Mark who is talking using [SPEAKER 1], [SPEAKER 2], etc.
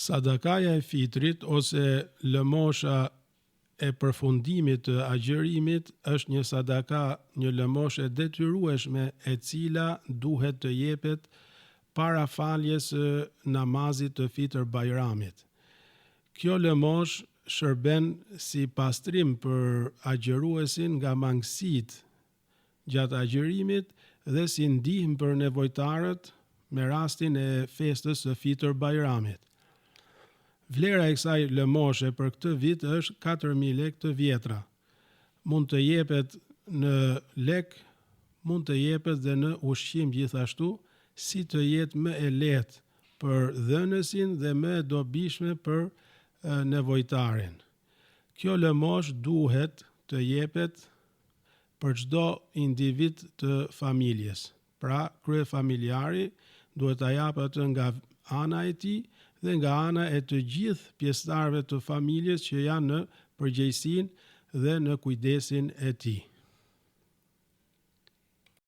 [SPEAKER 1] Sadakaja e fitrit ose lëmosha e përfundimit të agjërimit është një sadaka, një lëmoshë e detyrueshme e cila duhet të jepet para faljes së namazit të Fitr Bajramit. Kjo lëmoshë shërben si pastrim për agjëruesin nga mangësitë gjatë agjërimit dhe si ndihmë për nevojtarët me rastin e festës së Fitr Bajramit. Vlera e kësaj lëmoshe për këtë vit është 4.000 lekë të vjetra. Mund të jepet në lek, mund të jepet dhe në ushqim gjithashtu, si të jetë më e lehtë për dhënësin dhe më e dobishme për nevojtarin. Kjo lëmosh duhet të jepet për çdo individ të familjes. Pra, kryefamiljari duhet ta japë atë nga ana e tij dhe nga ana e të gjithë pjesëtarëve të familjes që janë në përgjegjësinë dhe në kujdesin e tij.